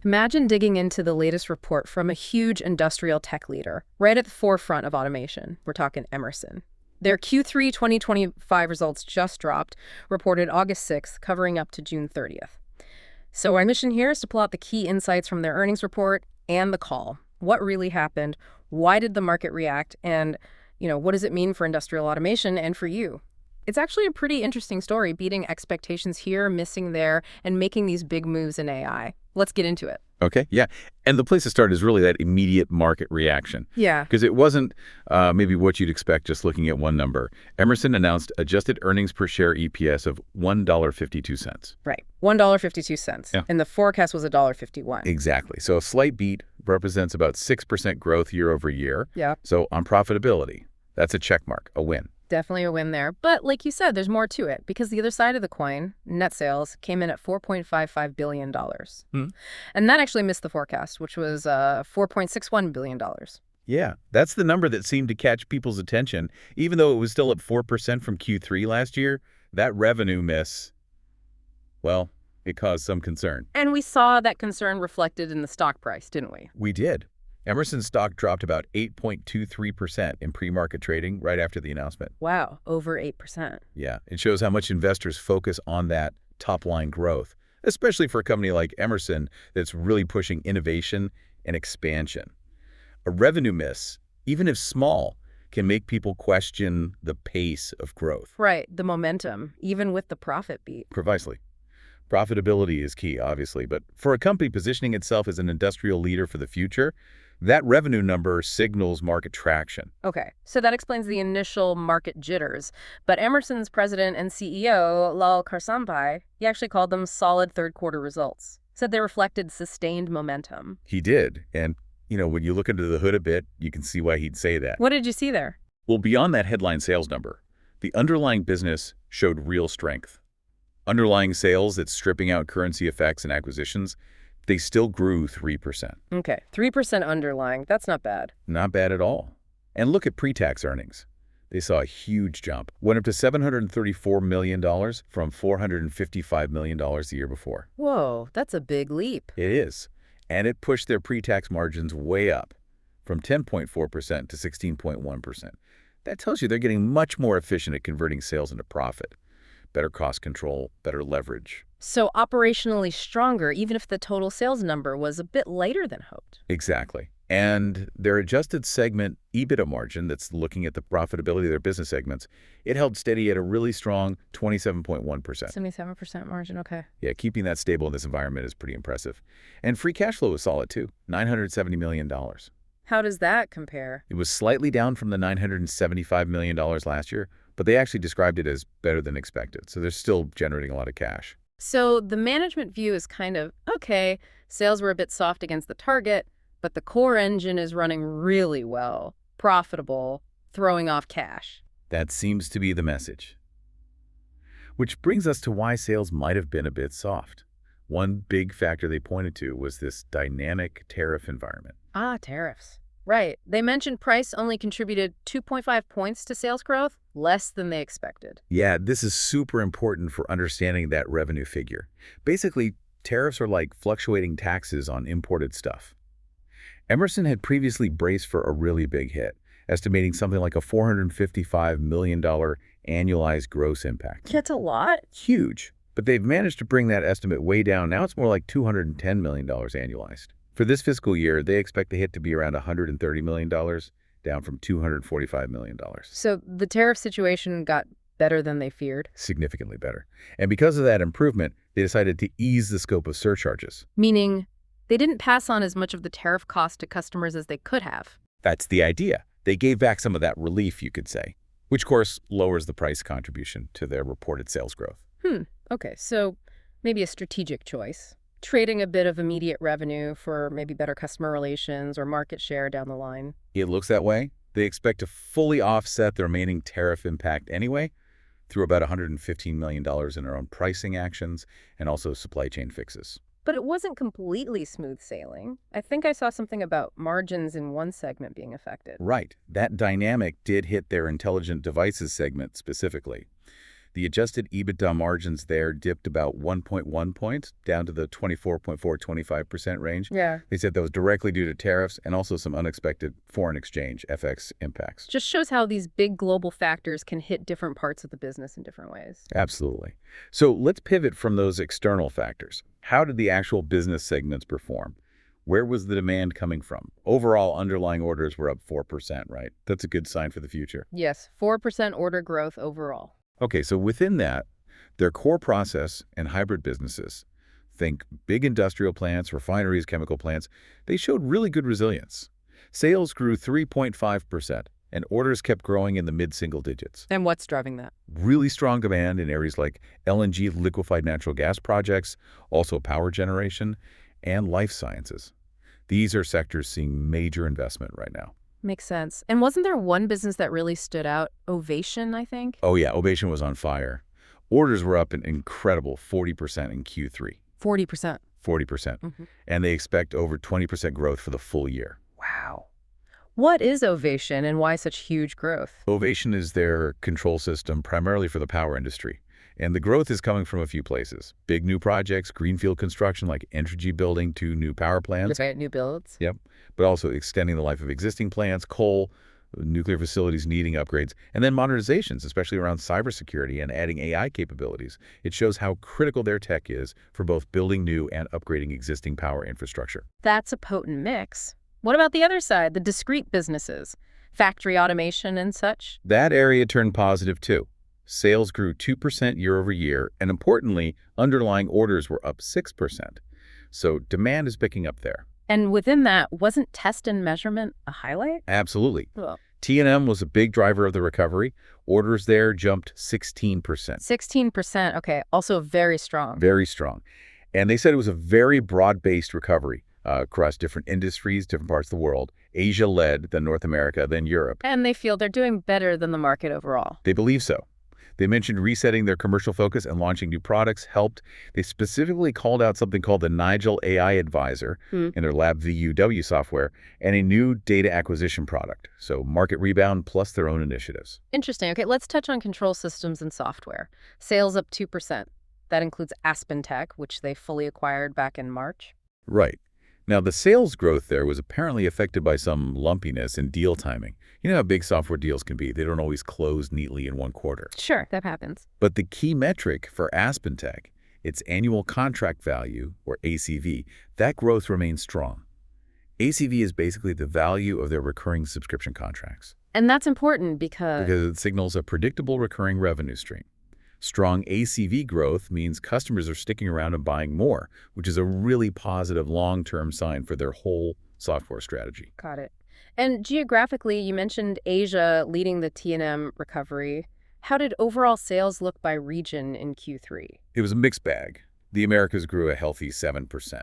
Imagine digging into the latest report from a huge industrial tech leader, right at the forefront of automation. We're talking Emerson. Their Q3 2025 results just dropped, reported August 6th, covering up to June 30th. So our mission here is to pull out the key insights from their earnings report and the call. What really happened? Why did the market react? And, what does it mean for industrial automation and for you? It's actually a pretty interesting story, beating expectations here, missing there, and making these big moves in AI. Let's get into it. Okay, yeah. And the place to start is really that immediate market reaction. Yeah. Because it wasn't maybe what you'd expect just looking at one number. Emerson announced adjusted earnings per share EPS of $1.52. Right. $1.52. Yeah. And the forecast was $1.51. Exactly. So a slight beat represents about 6% growth year over year. Yeah. So on profitability, that's a check mark, a win. Definitely a win there. But like you said, there's more to it because the other side of the coin, net sales, came in at $4.55 billion. And that actually missed the forecast, which was $4.61 billion. Yeah, that's the number that seemed to catch people's attention. Even though it was still up 4% from Q3 last year, that revenue miss, well, it caused some concern. And we saw that concern reflected in the stock price, didn't we? We did. Emerson's stock dropped about 8.23% in pre-market trading right after the announcement. Wow, over 8%. Yeah, it shows how much investors focus on that top-line growth, especially for a company like Emerson that's really pushing innovation and expansion. A revenue miss, even if small, can make people question the pace of growth. Right, the momentum, even with the profit beat. Precisely. Profitability is key, obviously, but for a company positioning itself as an industrial leader for the future, that revenue number signals market traction. Okay, so that explains the initial market jitters. But Emerson's president and CEO, Lal Karsanbhai, he actually called them solid third-quarter results. Said they reflected sustained momentum. He did, and when you look under the hood a bit, you can see why he'd say that. What did you see there? Well, beyond that headline sales number, the underlying business showed real strength. Underlying sales that's stripping out currency effects and acquisitions, they still grew 3%. Okay, 3% underlying. That's not bad. Not bad at all. And look at pre-tax earnings. They saw a huge jump. Went up to $734 million from $455 million the year before. Whoa, that's a big leap. It is. And it pushed their pre-tax margins way up from 10.4% to 16.1%. That tells you they're getting much more efficient at converting sales into profit. Better cost control, better leverage. So operationally stronger, even if the total sales number was a bit lighter than hoped. Exactly. And their adjusted segment EBITDA margin, that's looking at the profitability of their business segments, it held steady at a really strong 27.1%. 77% margin, okay. Yeah, keeping that stable in this environment is pretty impressive. And free cash flow was solid too, $970 million. How does that compare? It was slightly down from the $975 million last year, but they actually described it as better than expected. So they're still generating a lot of cash. So the management view is kind of, okay, sales were a bit soft against the target, but the core engine is running really well, profitable, throwing off cash. That seems to be the message. Which brings us to why sales might have been a bit soft. One big factor they pointed to was this dynamic tariff environment. Ah, tariffs. Right. They mentioned price only contributed 2.5 points to sales growth, less than they expected. Yeah, this is super important for understanding that revenue figure. Basically, tariffs are like fluctuating taxes on imported stuff. Emerson had previously braced for a really big hit, estimating something like a $455 million annualized gross impact. That's a lot. Huge. But they've managed to bring that estimate way down. Now it's more like $210 million annualized. For this fiscal year, they expect the hit to be around $130 million, down from $245 million. So the tariff situation got better than they feared? Significantly better. And because of that improvement, they decided to ease the scope of surcharges. Meaning they didn't pass on as much of the tariff cost to customers as they could have. That's the idea. They gave back some of that relief, you could say, which, of course, lowers the price contribution to their reported sales growth. Okay, so maybe a strategic choice. Trading a bit of immediate revenue for maybe better customer relations or market share down the line. It looks that way. They expect to fully offset the remaining tariff impact anyway, through about $115 million in their own pricing actions and also supply chain fixes. But it wasn't completely smooth sailing. I think I saw something about margins in one segment being affected. Right. That dynamic did hit their intelligent devices segment specifically. The adjusted EBITDA margins there dipped about 1.1 points down to the 24.4-25% range. Yeah. They said that was directly due to tariffs and also some unexpected foreign exchange FX impacts. Just shows how these big global factors can hit different parts of the business in different ways. Absolutely. So let's pivot from those external factors. How did the actual business segments perform? Where was the demand coming from? Overall, underlying orders were up 4%, right? That's a good sign for the future. Yes, 4% order growth overall. Okay, so within that, their core process and hybrid businesses, think big industrial plants, refineries, chemical plants, they showed really good resilience. Sales grew 3.5%, and orders kept growing in the mid-single digits. And what's driving that? Really strong demand in areas like LNG, liquefied natural gas projects, also power generation, and life sciences. These are sectors seeing major investment right now. Makes sense. And wasn't there one business that really stood out? Ovation, I think? Oh yeah, Ovation was on fire. Orders were up an incredible 40% in Q3. 40%. 40%. And they expect over 20% growth for the full year. Wow. What is Ovation and why such huge growth? Ovation is their control system primarily for the power industry. And the growth is coming from a few places. Big new projects, greenfield construction like energy building to new power plants. Right, new builds. Yep. But also extending the life of existing plants, coal, nuclear facilities needing upgrades, and then modernizations, especially around cybersecurity and adding AI capabilities. It shows how critical their tech is for both building new and upgrading existing power infrastructure. That's a potent mix. What about the other side, the discrete businesses, factory automation and such? That area turned positive too. Sales grew 2% year over year, and importantly, underlying orders were up 6%. So demand is picking up there. And within that, wasn't test and measurement a highlight? Absolutely. Well, T&M was a big driver of the recovery. Orders there jumped 16%. 16%, okay, also very strong. Very strong. And they said it was a very broad-based recovery across different industries, different parts of the world. Asia led, then North America, then Europe. And they feel they're doing better than the market overall. They believe so. They mentioned resetting their commercial focus and launching new products helped. They specifically called out something called the Nigel AI Advisor in their LabVIEW software and a new data acquisition product. So market rebound plus their own initiatives. Interesting. Okay, let's touch on control systems and software. Sales up 2%. That includes Aspen Tech, which they fully acquired back in March. Right. Now, the sales growth there was apparently affected by some lumpiness in deal timing. You know how big software deals can be. They don't always close neatly in one quarter. Sure, that happens. But the key metric for Aspen Tech, its annual contract value, or ACV, that growth remains strong. ACV is basically the value of their recurring subscription contracts. And that's important because Because it signals a predictable recurring revenue stream. Strong ACV growth means customers are sticking around and buying more, which is a really positive long-term sign for their whole software strategy. Got it. And geographically, you mentioned Asia leading the T&M recovery. How did overall sales look by region in Q3? It was a mixed bag. The Americas grew a healthy 7%.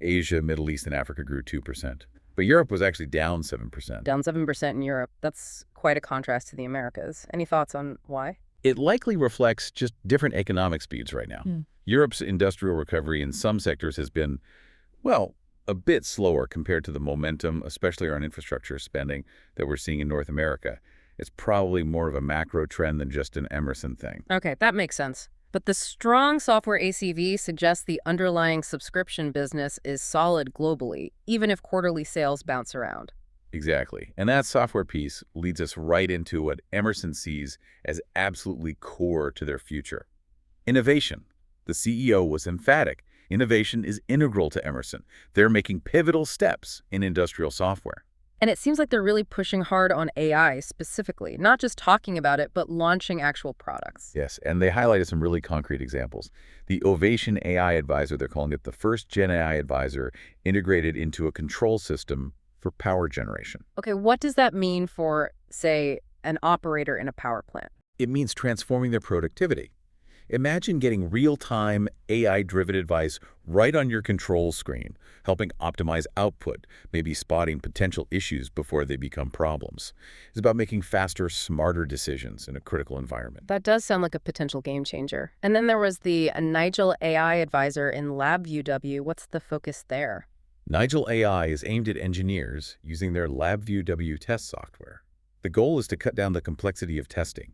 Asia, Middle East, and Africa grew 2%. But Europe was actually down 7%. Down 7% in Europe. That's quite a contrast to the Americas. Any thoughts on why? It likely reflects just different economic speeds right now. Europe's industrial recovery in some sectors has been, well, a bit slower compared to the momentum, especially around infrastructure spending, that we're seeing in North America. It's probably more of a macro trend than just an Emerson thing. Okay, that makes sense. But the strong software ACV suggests the underlying subscription business is solid globally, even if quarterly sales bounce around. Exactly. And that software piece leads us right into what Emerson sees as absolutely core to their future. Innovation. The CEO was emphatic. Innovation is integral to Emerson. They're making pivotal steps in industrial software. And it seems like they're really pushing hard on AI specifically, not just talking about it, but launching actual products. Yes, and they highlighted some really concrete examples. The Ovation AI Advisor, they're calling it the first Gen AI Advisor integrated into a control system for power generation. Okay, what does that mean for, say, an operator in a power plant? It means transforming their productivity. Imagine getting real-time AI-driven advice right on your control screen, helping optimize output, maybe spotting potential issues before they become problems. It's about making faster, smarter decisions in a critical environment. That does sound like a potential game changer. And then there was the Nigel AI Advisor in LabVIEW. What's the focus there? Nigel AI is aimed at engineers using their LabVIEW test software. The goal is to cut down the complexity of testing.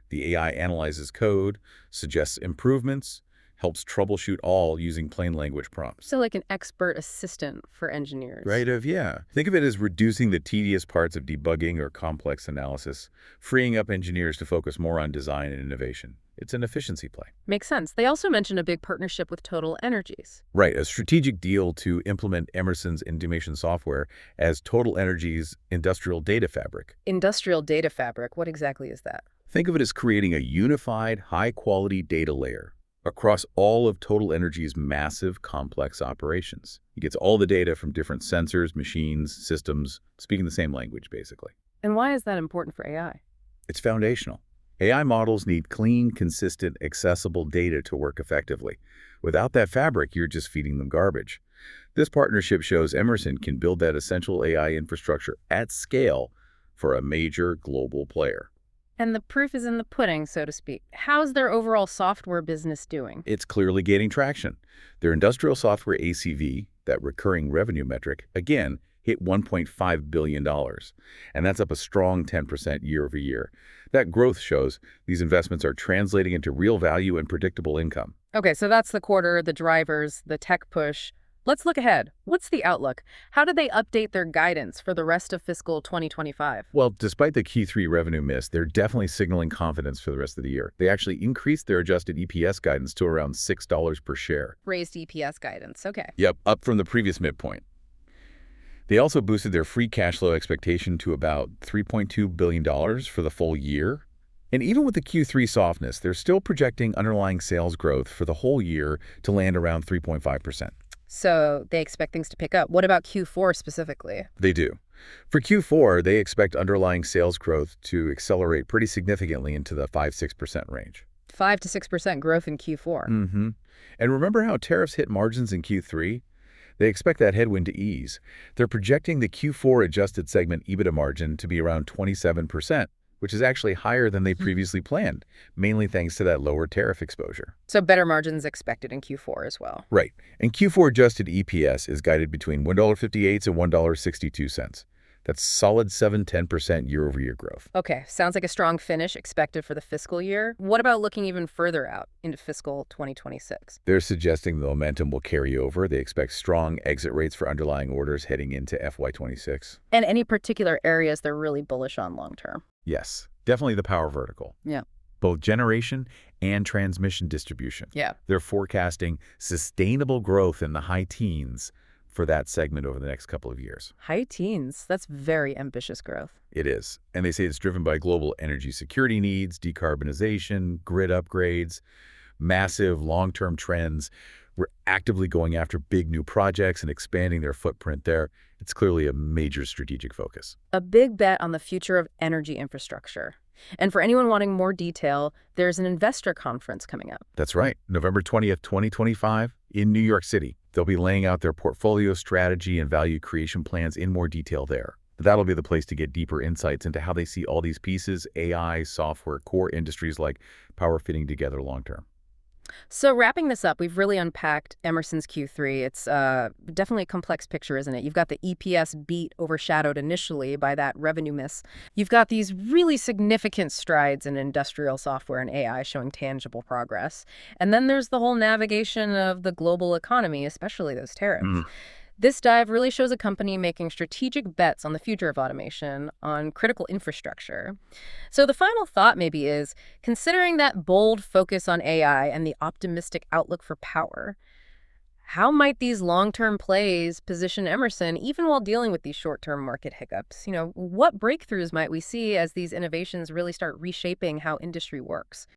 The AI analyzes code, suggests improvements, helps troubleshoot all using plain language prompts. So like an expert assistant for engineers. Yeah. Think of it as reducing the tedious parts of debugging or complex analysis, freeing up engineers to focus more on design and innovation. It's an efficiency play. Makes sense. They also mentioned a big partnership with Total Energies. Right, a strategic deal to implement Emerson's intimation software as Total Energy's industrial data fabric. Industrial data fabric, what exactly is that? Think of it as creating a unified, high-quality data layer across all of Total Energy's massive, complex operations. It gets all the data from different sensors, machines, systems, speaking the same language, basically. And why is that important for AI? It's foundational. AI models need clean, consistent, accessible data to work effectively. Without that fabric, you're just feeding them garbage. This partnership shows Emerson can build that essential AI infrastructure at scale for a major global player. And the proof is in the pudding, so to speak. How's their overall software business doing? It's clearly gaining traction. Their industrial software ACV, that recurring revenue metric, again, hit $1.5 billion. And that's up a strong 10% year over year. That growth shows these investments are translating into real value and predictable income. Okay, so that's the quarter, the drivers, the tech push. Let's look ahead. What's the outlook? How do they update their guidance for the rest of fiscal 2025? Well, despite the Q3 revenue miss, they're definitely signaling confidence for the rest of the year. They actually increased their adjusted EPS guidance to around $6 per share. Raised EPS guidance, okay. Yep, up from the previous midpoint. They also boosted their free cash flow expectation to about $3.2 billion for the full year. And even with the Q3 softness, they're still projecting underlying sales growth for the whole year to land around 3.5%. So they expect things to pick up. What about Q4 specifically? They do. For Q4, they expect underlying sales growth to accelerate pretty significantly into the 5–6% range. 5 to 6% growth in Q4. And remember how tariffs hit margins in Q3? They expect that headwind to ease. They're projecting the Q4 adjusted segment EBITDA margin to be around 27%, which is actually higher than they previously planned, mainly thanks to that lower tariff exposure. So better margins expected in Q4 as well. Right. And Q4 adjusted EPS is guided between $1.58 and $1.62. That's solid 7–10% year-over-year growth. Okay, sounds like a strong finish expected for the fiscal year. What about looking even further out into fiscal 2026? They're suggesting the momentum will carry over. They expect strong exit rates for underlying orders heading into FY26. And any particular areas they're really bullish on long term? Yes, definitely the power vertical. Yeah. Both generation and transmission distribution. Yeah. They're forecasting sustainable growth in the high teens for that segment over the next couple of years. High teens. That's very ambitious growth. It is. And they say it's driven by global energy security needs, decarbonization, grid upgrades, massive long-term trends. We're actively going after big new projects and expanding their footprint there. It's clearly a major strategic focus. A big bet on the future of energy infrastructure. And for anyone wanting more detail, there's an investor conference coming up. That's right. November 20th, 2025 in New York City. They'll be laying out their portfolio strategy and value creation plans in more detail there. That'll be the place to get deeper insights into how they see all these pieces, AI, software, core industries like power fitting together long term. So wrapping this up, we've really unpacked Emerson's Q3. It's definitely a complex picture, isn't it? You've got the EPS beat overshadowed initially by that revenue miss. You've got these really significant strides in industrial software and AI showing tangible progress. And then there's the whole navigation of the global economy, especially those tariffs. This dive really shows a company making strategic bets on the future of automation, on critical infrastructure. So the final thought maybe is, considering that bold focus on AI and the optimistic outlook for power, how might these long-term plays position Emerson even while dealing with these short-term market hiccups? What breakthroughs might we see as these innovations really start reshaping how industry works?